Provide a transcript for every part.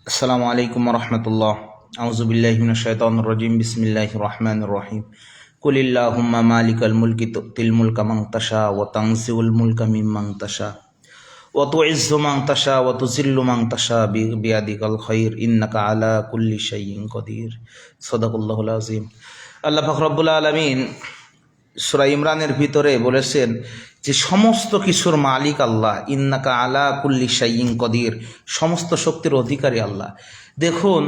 আসসালামু আলাইকুম রহমতুল্লাহ। আউযুবিল্লাহি মিনাশ শাইতানির রাজিম। বিসমিল্লাহির রহমানির রহিম। কুলিল্লাহুম্মা মালিকাল মুলকি তুতিল মুলকা মান তাশা ওয়া তানজিউল মুলকা মিম্মান তাশা ওয়া তুইজ্জু মান তাশা ওয়া তুযিল্লু মান তাশা বিয়াদিকাল খায়র ইন্নাকা আলা কুল্লি শাইইন কাদির। সাদাকাল্লাহুল আযীম। আল্লাহ পাক রব্বুল আলামিন সূরা ইমরানের ভিতরে বলেছেন যে সমস্ত কিছুর মালিক আল্লাহ, ইন্নাকা আলা কুল্লি শাইইন কদির, সমস্ত শক্তির অধিকারী আল্লাহ। দেখুন,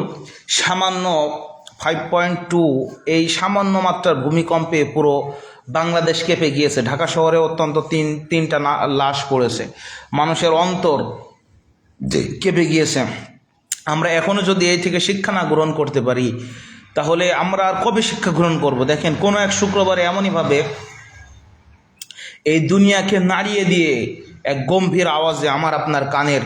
সামান্য 5.2 এই সামান্য মাত্রার ভূমিকম্পে পুরো বাংলাদেশ কেঁপে গিয়েছে। ঢাকা শহরে অত্যন্ত তিনটা লাশ পড়েছে, মানুষের অন্তর যে কেঁপে গিয়েছে। আমরা এখনও যদি এই থেকে শিক্ষা না গ্রহণ করতে পারি তাহলে আমরা আর কবে শিক্ষা গ্রহণ করব? দেখেন, কোনো এক শুক্রবারে এমনইভাবে এই দুনিয়াকে নাড়িয়ে দিয়ে এক গম্ভীর আওয়াজে আমার আপনার কানের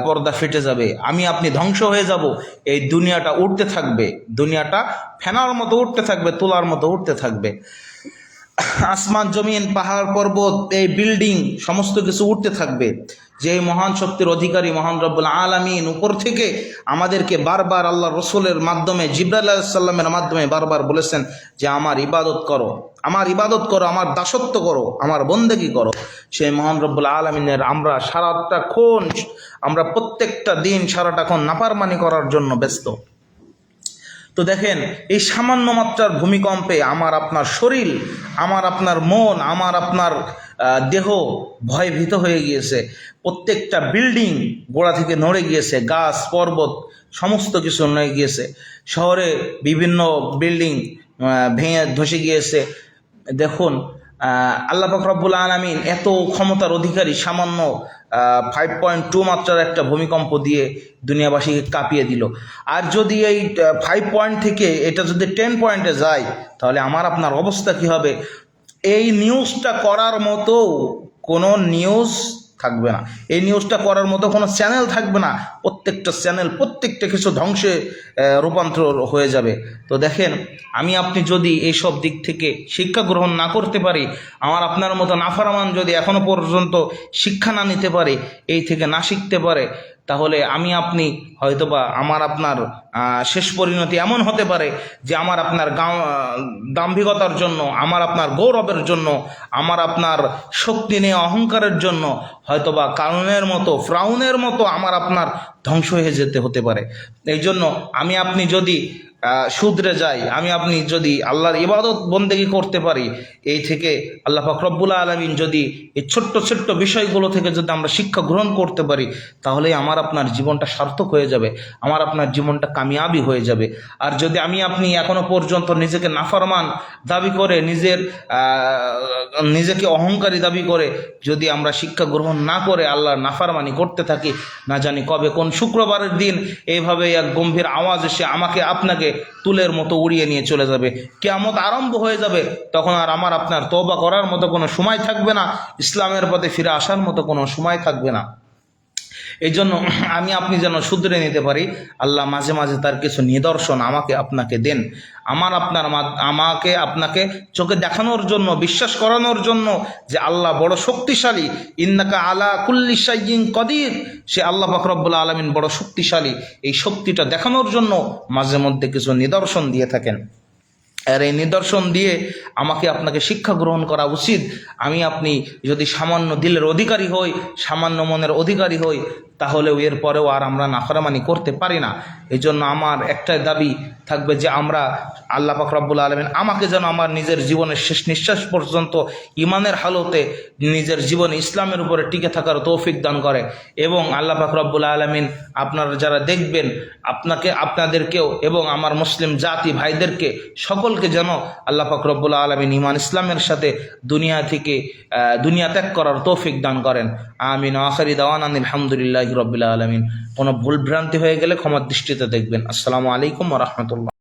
পর্দা ফেটে যাবে, আমি আপনি ধ্বংস হয়ে যাব। এই দুনিয়াটা উঠতে থাকবে, দুনিয়াটা ফেনার মতো উঠতে থাকবে, তোলার মতো উঠতে থাকবে। আসমান জমিন পাহাড় পর্বত এই বিল্ডিং সমস্ত কিছু উঠতে থাকবে। যে মহান শক্তির অধিকারী মহান রব্বুল আলামিন উপর থেকে আমাদেরকে বারবার আল্লাহ রসুলের মাধ্যমে, জিবরাইল আলাইহিস সালামের মাধ্যমে বারবার বলেছেন যে আমার ইবাদত করো, আমার ইবাদত করো, আমার দাসত্ব করো, আমার বন্দেগী করো। সেই মহান রব্বুল আলামিনের আমরা সারাটাক্ষণ, আমরা প্রত্যেকটা দিন সারাটাক্ষণ নাফরমানি করার জন্য ব্যস্ত। তো দেখেন, এই সামান্য মাত্রার ভূমিকম্পে আমার আপনার শরীর, আমার আপনার মন, আমার আপনার দেহ ভয়ভীত হয়ে গিয়েছে। প্রত্যেকটা বিল্ডিং গোড়া থেকে নড়ে গিয়েছে, গাছ পর্বত সমস্ত কিছু নড়ে গিয়েছে। শহরে বিভিন্ন বিল্ডিং ভেঙে ধসে গিয়েছে। দেখুন, আল্লাহ পাক রব্বুল আলামিন এত ক্ষমতার অধিকারী, সামান্য 5.2 মাত্রার একটা ভূমিকম্প দিয়ে দুনিয়াবাসীকে কাঁপিয়ে দিল। আর যদি এই 5 পয়েন্ট থেকে এটা যদি 10 পয়েন্টে যায় তাহলে আমার আপনার অবস্থা কি হবে? এই নিউজটা করার মতো কোনো নিউজ থাকবে না, এই নিউজটা করার মতো কোনো চ্যানেল থাকবে না। প্রত্যেকটা চ্যানেল, প্রত্যেকটা কিছু ধ্বংসে রূপান্তর হয়ে যাবে। তো দেখেন, আমি আপনি যদি এইসব দিক থেকে শিক্ষা গ্রহণ না করতে পারি, আমার আপনার মতো নাফরমান যদি এখনো পর্যন্ত শিক্ষা না নিতে পারে, এই থেকে না শিখতে পারে, তাহলে আমি আপনি হয়তোবা আমার আপনার শেষ পরিণতি এমন হতে পারে যে আমার আপনার দাম্ভিকতার জন্য, আমার আপনার গৌরবের জন্য, আমার আপনার শক্তি নিয়ে অহংকারের জন্য হয়তোবা কারণের মতো, ফ্রাউনের মতো আমার আপনার ধ্বংস হয়ে যেতে হতে পারে। এই জন্য আমি আপনি যদি শুধরে যাই, আমি আপনি যদি আল্লাহর ইবাদত বন্দেগী করতে পারি, এই থেকে আল্লাহ পাক রব্বুল আলামিন যদি এই ছোট্ট ছোট্ট বিষয়গুলো থেকে যদি আমরা শিক্ষা গ্রহণ করতে পারি, তাহলেই আমার আপনার জীবনটা সার্থক হয়ে যাবে, আমার আপনার জীবনটা কামিয়াবি হয়ে যাবে। আর যদি আমি আপনি এখনো পর্যন্ত নিজেকে নাফরমান দাবি করে, নিজেকে অহংকারী দাবি করে যদি আমরা শিক্ষা গ্রহণ না করে আল্লাহর নাফরমানি করতে থাকি, না জানি কবে কোন শুক্রবারের দিন এইভাবে এক গম্ভীর আওয়াজ এসে আমাকে আপনাকে তুলের মতো উড়িয়ে নিয়ে চলে যাবে, কিয়ামত আরম্ভ হয়ে যাবে। তখন আর আমার আপনার তওবা করার মতো কোনো সময় থাকবে না, ইসলামের পথে ফিরে আসার মতো কোনো সময় থাকবে না। এই জন্য আমি আপনি যেন শুধরে নিতে পারি, আল্লাহ মাঝে মাঝে তার কিছু নিদর্শন আমাকে আপনাকে দেন, আমাকে আপনাকে চোখে দেখানোর জন্য, বিশ্বাস করানোর জন্য যে আল্লাহ বড় শক্তিশালী। ইন্নাকা আলা কুল্লি শাইইন কদির, সে আল্লাহ পাক রব্বুল আলামিন বড় শক্তিশালী। এই শক্তিটা দেখানোর জন্য মাঝে মধ্যে কিছু নিদর্শন দিয়ে থাকেন। আর এই নিদর্শন দিয়ে আমাকে আপনাকে শিক্ষা গ্রহণ করা উচিত। আমি আপনি যদি সামান্য দিলের অধিকারী হই, সামান্য মনের অধিকারী হই, তাহলেও এরপরেও আর আমরা নাফরমানি করতে পারি না। এই জন্য আমার একটাই দাবি থাকবে যে আমরা আল্লাহ পাক রব্বুল আলামিন আমাকে যেন আমার নিজের জীবনের শেষ নিঃশ্বাস পর্যন্ত ইমানের হালতে নিজের জীবনে ইসলামের উপরে টিকে থাকার তৌফিক দান করে। এবং আল্লাহ পাক রব্বুল আলামিন আপনারা যারা দেখবেন, আপনাদেরকেও এবং আমার মুসলিম জাতি ভাইদেরকে সকলকে যেন আল্লাহ পাক রব্বুল আলামিন ঈমান ইসলামের সাথে দুনিয়া ত্যাগ করার তৌফিক দান করেন। আমিন। আখিরি দাওয়ানা আলহামদুলিল্লাহি রাব্বিল আলামিন। কোনো ভুল ভ্রান্তি হয়ে গেলে ক্ষমার দৃষ্টিতে দেখবেন। আসসালামু আলাইকুম ওয়া রাহমাতুল্লাহ।